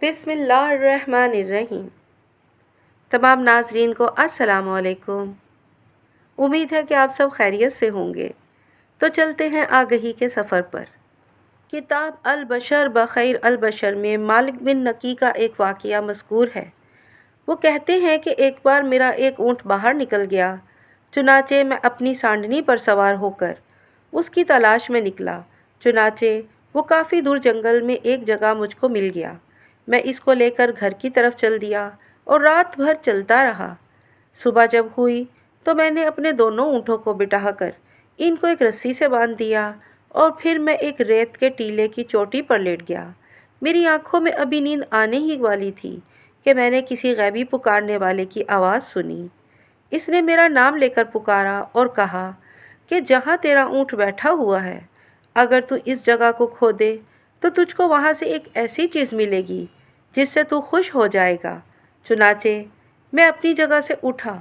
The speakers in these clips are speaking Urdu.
بسم اللہ الرحمن الرحیم۔ تمام ناظرین کو السلام علیکم۔ امید ہے کہ آپ سب خیریت سے ہوں گے۔ تو چلتے ہیں آگہی کے سفر پر۔ کتاب البشر بخیر البشر میں مالک بن نکی کا ایک واقعہ مذکور ہے۔ وہ کہتے ہیں کہ ایک بار میرا ایک اونٹ باہر نکل گیا، چنانچہ میں اپنی سانڈنی پر سوار ہو کر اس کی تلاش میں نکلا۔ چنانچہ وہ کافی دور جنگل میں ایک جگہ مجھ کو مل گیا۔ میں اس کو لے کر گھر کی طرف چل دیا اور رات بھر چلتا رہا۔ صبح جب ہوئی تو میں نے اپنے دونوں اونٹوں کو بٹھا کر ان کو ایک رسی سے باندھ دیا اور پھر میں ایک ریت کے ٹیلے کی چوٹی پر لیٹ گیا۔ میری آنکھوں میں ابھی نیند آنے ہی والی تھی کہ میں نے کسی غیبی پکارنے والے کی آواز سنی۔ اس نے میرا نام لے کر پکارا اور کہا کہ جہاں تیرا اونٹ بیٹھا ہوا ہے، اگر تو اس جگہ کو کھو دے تو تجھ کو وہاں سے ایک ایسی چیز ملے گی جس سے تو خوش ہو جائے گا۔ چنانچہ میں اپنی جگہ سے اٹھا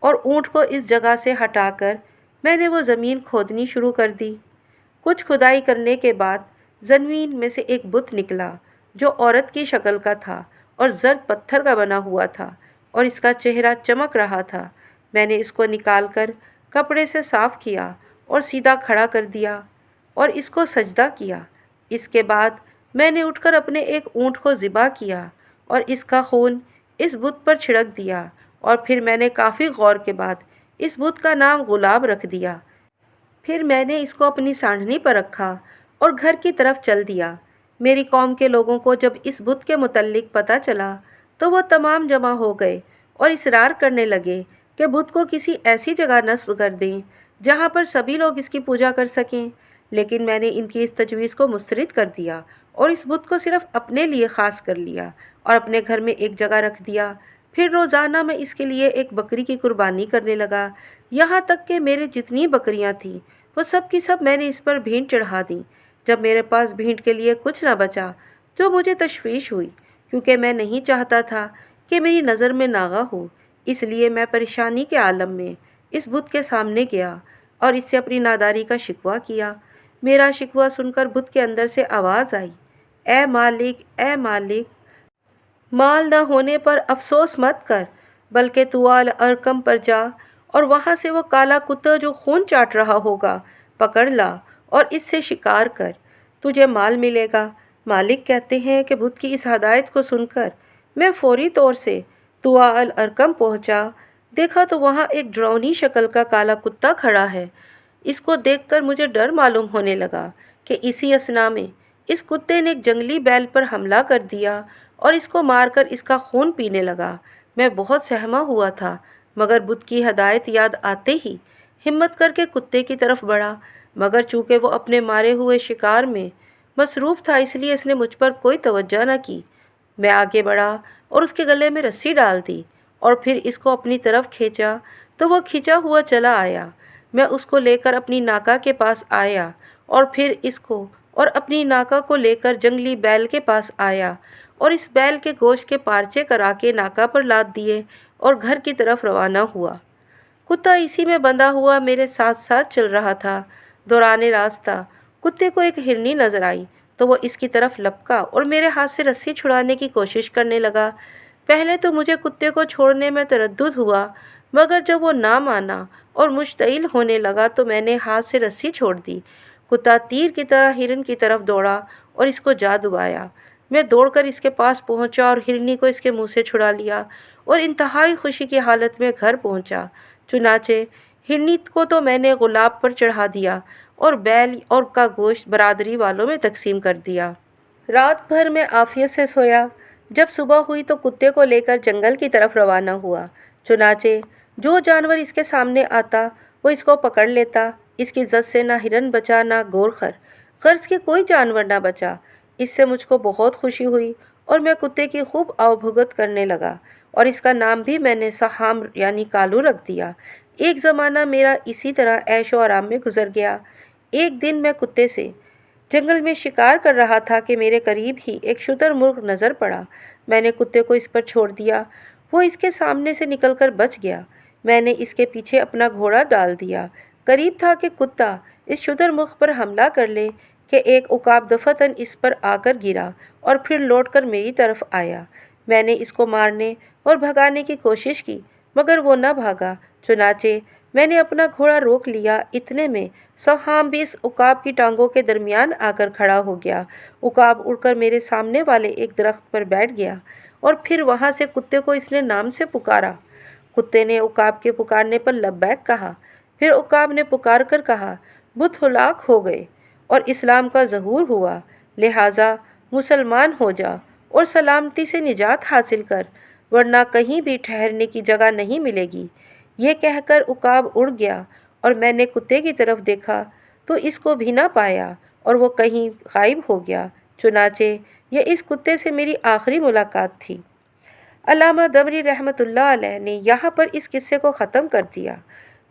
اور اونٹ کو اس جگہ سے ہٹا کر میں نے وہ زمین کھودنی شروع کر دی۔ کچھ کھدائی کرنے کے بعد زمین میں سے ایک بت نکلا جو عورت کی شکل کا تھا اور زرد پتھر کا بنا ہوا تھا اور اس کا چہرہ چمک رہا تھا۔ میں نے اس کو نکال کر کپڑے سے صاف کیا اور سیدھا کھڑا کر دیا اور اس کو سجدہ کیا۔ اس کے بعد میں نے اٹھ کر اپنے ایک اونٹ کو ذبح کیا اور اس کا خون اس بت پر چھڑک دیا، اور پھر میں نے کافی غور کے بعد اس بت کا نام غلاب رکھ دیا۔ پھر میں نے اس کو اپنی سانڈنی پر رکھا اور گھر کی طرف چل دیا۔ میری قوم کے لوگوں کو جب اس بت کے متعلق پتہ چلا تو وہ تمام جمع ہو گئے اور اصرار کرنے لگے کہ بت کو کسی ایسی جگہ نصب کر دیں جہاں پر سبھی لوگ اس کی پوجا کر سکیں، لیکن میں نے ان کی اس تجویز کو مسترد کر دیا اور اس بت کو صرف اپنے لیے خاص کر لیا اور اپنے گھر میں ایک جگہ رکھ دیا۔ پھر روزانہ میں اس کے لیے ایک بکری کی قربانی کرنے لگا، یہاں تک کہ میرے جتنی بکریاں تھیں وہ سب کی سب میں نے اس پر بھینٹ چڑھا دیں۔ جب میرے پاس بھینٹ کے لیے کچھ نہ بچا تو مجھے تشویش ہوئی، کیونکہ میں نہیں چاہتا تھا کہ میری نظر میں ناغہ ہو۔ اس لیے میں پریشانی کے عالم میں اس بت کے سامنے گیا اور اس سے اپنی ناداری کا شکوہ کیا۔ میرا شکوہ سن کر بت کے اندر سے آواز آئی، اے مالک، اے مالک، مال نہ ہونے پر افسوس مت کر، بلکہ طوال ارقم پر جا اور وہاں سے وہ کالا کتا جو خون چاٹ رہا ہوگا پکڑ لا اور اس سے شکار کر، تجھے مال ملے گا۔ مالک کہتے ہیں کہ بت کی اس ہدایت کو سن کر میں فوری طور سے طوال ارقم پہنچا۔ دیکھا تو وہاں ایک ڈراؤنی شکل کا کالا کتا کھڑا ہے۔ اس کو دیکھ کر مجھے ڈر معلوم ہونے لگا کہ اسی اثنا میں اس کتے نے ایک جنگلی بیل پر حملہ کر دیا اور اس کو مار کر اس کا خون پینے لگا۔ میں بہت سہما ہوا تھا، مگر بت کی ہدایت یاد آتے ہی ہمت کر کے کتے کی طرف بڑھا، مگر چونکہ وہ اپنے مارے ہوئے شکار میں مصروف تھا اس لیے اس نے مجھ پر کوئی توجہ نہ کی۔ میں آگے بڑھا اور اس کے گلے میں رسی ڈال دی اور پھر اس کو اپنی طرف کھینچا تو وہ کھنچا ہوا چلا آیا۔ میں اس کو لے کر اپنی ناکہ کے پاس آیا اور پھر اس کو اور اپنی ناکہ کو لے کر جنگلی بیل کے پاس آیا اور اس بیل کے گوشت کے پارچے کرا کے ناکہ پر لاد دیے اور گھر کی طرف روانہ ہوا۔ کتا اسی میں بندھا ہوا میرے ساتھ ساتھ چل رہا تھا۔ دوران راستہ کتے کو ایک ہرنی نظر آئی تو وہ اس کی طرف لپکا اور میرے ہاتھ سے رسی چھڑانے کی کوشش کرنے لگا۔ پہلے تو مجھے کتے کو چھوڑنے میں تردد ہوا، مگر جب وہ نہ مانا اور مشتعل ہونے لگا تو میں نے ہاتھ سے رسی چھوڑ دی۔ کتا تیر کی طرح ہرن کی طرف دوڑا اور اس کو جا دبایا۔ میں دوڑ کر اس کے پاس پہنچا اور ہرنی کو اس کے منہ سے چھڑا لیا اور انتہائی خوشی کی حالت میں گھر پہنچا۔ چنانچہ ہرنی کو تو میں نے غلاب پر چڑھا دیا اور بیل اور کا گوشت برادری والوں میں تقسیم کر دیا۔ رات بھر میں عافیت سے سویا۔ جب صبح ہوئی تو کتے کو لے کر جنگل کی طرف روانہ ہوا۔ چنانچہ جو جانور اس کے سامنے آتا وہ اس کو پکڑ لیتا۔ اس کی زد سے نہ ہرن بچا نہ گورخر، غرض کے کوئی جانور نہ بچا۔ اس سے مجھ کو بہت خوشی ہوئی اور میں کتے کی خوب آؤ بھگت کرنے لگا اور اس کا نام بھی میں نے سہام یعنی کالو رکھ دیا۔ ایک زمانہ میرا اسی طرح عیش و آرام میں گزر گیا۔ ایک دن میں کتے سے جنگل میں شکار کر رہا تھا کہ میرے قریب ہی ایک شتر مرغ نظر پڑا۔ میں نے کتے کو اس پر چھوڑ دیا، وہ اس کے سامنے سے نکل کر بچ گیا۔ میں نے اس کے پیچھے اپنا گھوڑا ڈال دیا۔ قریب تھا کہ کتا اس شتر مرغ پر حملہ کر لے کہ ایک عقاب دفعتاً اس پر آ کر گرا اور پھر لوٹ کر میری طرف آیا۔ میں نے اس کو مارنے اور بھگانے کی کوشش کی مگر وہ نہ بھاگا، چنانچہ میں نے اپنا گھوڑا روک لیا۔ اتنے میں سوہام بھی اس عقاب کی ٹانگوں کے درمیان آ کر کھڑا ہو گیا۔ عقاب اڑ کر میرے سامنے والے ایک درخت پر بیٹھ گیا اور پھر وہاں سے کتے کو اس نے نام سے پکارا۔ کتے نے عقاب کے پکارنے پر لبیک کہا۔ پھر عقاب نے پکار کر کہا، بت ہلاک ہو گئے اور اسلام کا ظہور ہوا، لہٰذا مسلمان ہو جا اور سلامتی سے نجات حاصل کر، ورنہ کہیں بھی ٹھہرنے کی جگہ نہیں ملے گی۔ یہ کہہ کر عقاب اڑ گیا اور میں نے کتے کی طرف دیکھا تو اس کو بھی نہ پایا اور وہ کہیں غائب ہو گیا۔ چنانچہ یہ اس کتے سے میری آخری ملاقات تھی۔ علامہ دمری رحمۃ اللہ علیہ نے یہاں پر اس قصے کو ختم کر دیا،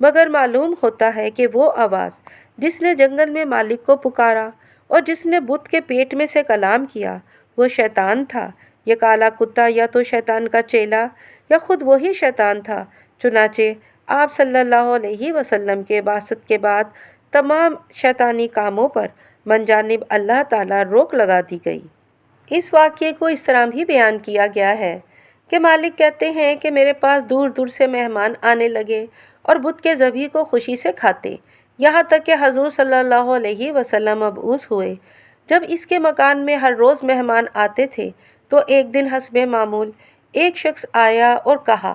مگر معلوم ہوتا ہے کہ وہ آواز جس نے جنگل میں مالک کو پکارا اور جس نے بت کے پیٹ میں سے کلام کیا وہ شیطان تھا۔ یہ کالا کتا یا تو شیطان کا چیلا یا خود وہی شیطان تھا۔ چنانچہ آپ صلی اللہ علیہ وسلم کے بعثت کے بعد تمام شیطانی کاموں پر من جانب اللہ تعالیٰ روک لگا دی گئی۔ اس واقعے کو اس طرح بھی بیان کیا گیا ہے کہ مالک کہتے ہیں کہ میرے پاس دور دور سے مہمان آنے لگے اور بت کے ذبیح کو خوشی سے کھاتے، یہاں تک کہ حضور صلی اللہ علیہ وسلم مبعوث ہوئے۔ جب اس کے مکان میں ہر روز مہمان آتے تھے تو ایک دن حسب معمول ایک شخص آیا اور کہا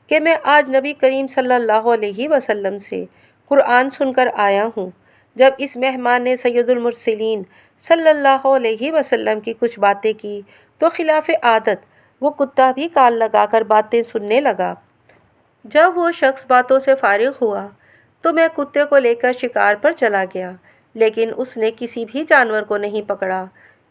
کہ میں آج نبی کریم صلی اللہ علیہ وسلم سے قرآن سن کر آیا ہوں۔ جب اس مہمان نے سید المرسلین صلی اللہ علیہ وسلم کی کچھ باتیں کی تو خلاف عادت وہ کتا بھی کان لگا کر باتیں سننے لگا۔ جب وہ شخص باتوں سے فارغ ہوا تو میں کتے کو لے کر شکار پر چلا گیا، لیکن اس نے کسی بھی جانور کو نہیں پکڑا۔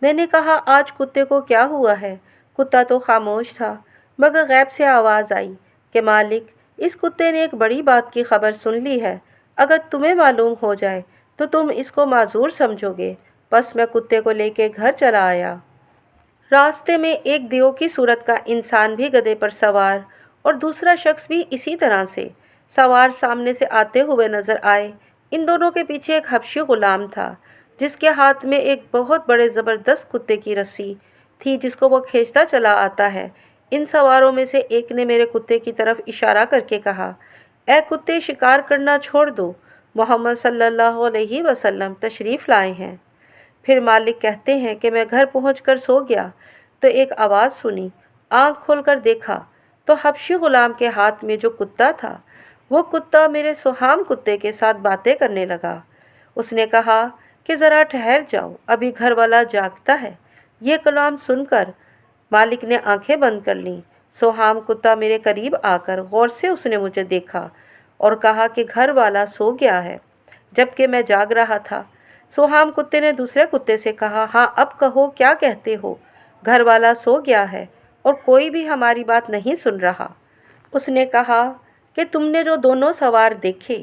میں نے کہا، آج کتے کو کیا ہوا ہے؟ کتا تو خاموش تھا، مگر غیب سے آواز آئی کہ مالک، اس کتے نے ایک بڑی بات کی خبر سن لی ہے، اگر تمہیں معلوم ہو جائے تو تم اس کو معذور سمجھو گے۔ بس میں کتے کو لے کے گھر چلا آیا۔ راستے میں ایک دیو کی صورت کا انسان بھی گدھے پر سوار اور دوسرا شخص بھی اسی طرح سے سوار سامنے سے آتے ہوئے نظر آئے۔ ان دونوں کے پیچھے ایک حبشی غلام تھا جس کے ہاتھ میں ایک بہت بڑے زبردست کتے کی رسی تھی جس کو وہ کھینچتا چلا آتا ہے۔ ان سواروں میں سے ایک نے میرے کتے کی طرف اشارہ کر کے کہا، اے کتے، شکار کرنا چھوڑ دو، محمد صلی اللہ علیہ وسلم تشریف لائے ہیں۔ پھر مالک کہتے ہیں کہ میں گھر پہنچ کر سو گیا تو ایک آواز سنی، آنکھ کھول کر دیکھا تو حبشی غلام کے ہاتھ میں جو کتا تھا وہ کتا میرے سوہام کتے کے ساتھ باتیں کرنے لگا۔ اس نے کہا کہ ذرا ٹھہر جاؤ، ابھی گھر والا جاگتا ہے۔ یہ کلام سن کر مالک نے آنکھیں بند کر لیں۔ سوہام کتا میرے قریب آ کر غور سے اس نے مجھے دیکھا اور کہا کہ گھر والا سو گیا ہے جبکہ میں جاگ رہا تھا۔ سوہام کتے نے دوسرے کتے سے کہا، ہاں اب کہو، کیا کہتے ہو؟ گھر والا سو گیا ہے اور کوئی بھی ہماری بات نہیں سن رہا۔ اس نے کہا کہ تم نے جو دونوں سوار دیکھے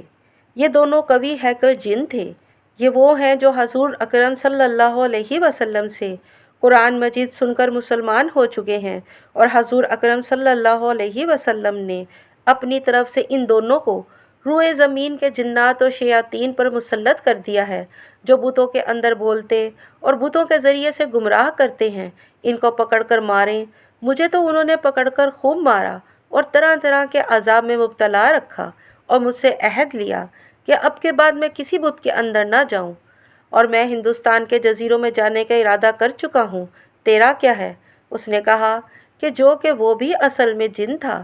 یہ دونوں قوی ہیکل جن تھے، یہ وہ ہیں جو حضور اکرم صلی اللہ علیہ وسلم سے قرآن مجید سن کر مسلمان ہو چکے ہیں، اور حضور اکرم صلی اللہ علیہ وسلم نے اپنی طرف سے ان دونوں کو روئے زمین کے جنات اور شیاطین پر مسلط کر دیا ہے جو بتوں کے اندر بولتے اور بتوں کے ذریعے سے گمراہ کرتے ہیں۔ ان کو پکڑ کر ماریں۔ مجھے تو انہوں نے پکڑ کر خوب مارا اور طرح طرح کے عذاب میں مبتلا رکھا اور مجھ سے عہد لیا کہ اب کے بعد میں کسی بت کے اندر نہ جاؤں، اور میں ہندوستان کے جزیروں میں جانے کا ارادہ کر چکا ہوں۔ تیرا کیا ہے؟ اس نے کہا کہ وہ بھی اصل میں جن تھا،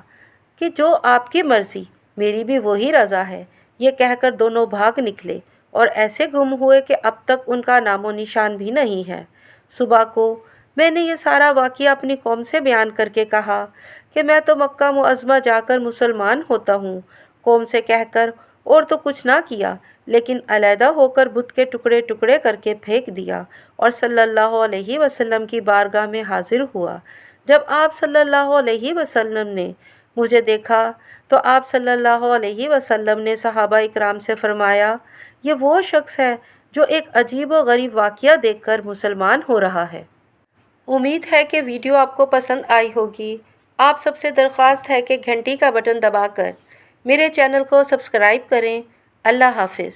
کہ جو آپ کی مرضی، میری بھی وہی رضا ہے۔ یہ کہہ کر دونوں بھاگ نکلے اور ایسے گم ہوئے کہ اب تک ان کا نام و نشان بھی نہیں ہے۔ صبح کو میں نے یہ سارا واقعہ اپنی قوم سے بیان کر کے کہا کہ میں تو مکہ معظمہ جا کر مسلمان ہوتا ہوں۔ قوم سے کہہ کر اور تو کچھ نہ کیا، لیکن علیحدہ ہو کر بت کے ٹکڑے ٹکڑے کر کے پھینک دیا اور صلی اللہ علیہ وسلم کی بارگاہ میں حاضر ہوا۔ جب آپ صلی اللہ علیہ وسلم نے مجھے دیکھا تو آپ صلی اللہ علیہ وسلم نے صحابہ اکرام سے فرمایا، یہ وہ شخص ہے جو ایک عجیب و غریب واقعہ دیکھ کر مسلمان ہو رہا ہے۔ امید ہے کہ ویڈیو آپ کو پسند آئی ہوگی۔ آپ سب سے درخواست ہے کہ گھنٹی کا بٹن دبا کر میرے چینل کو سبسکرائب کریں۔ اللہ حافظ۔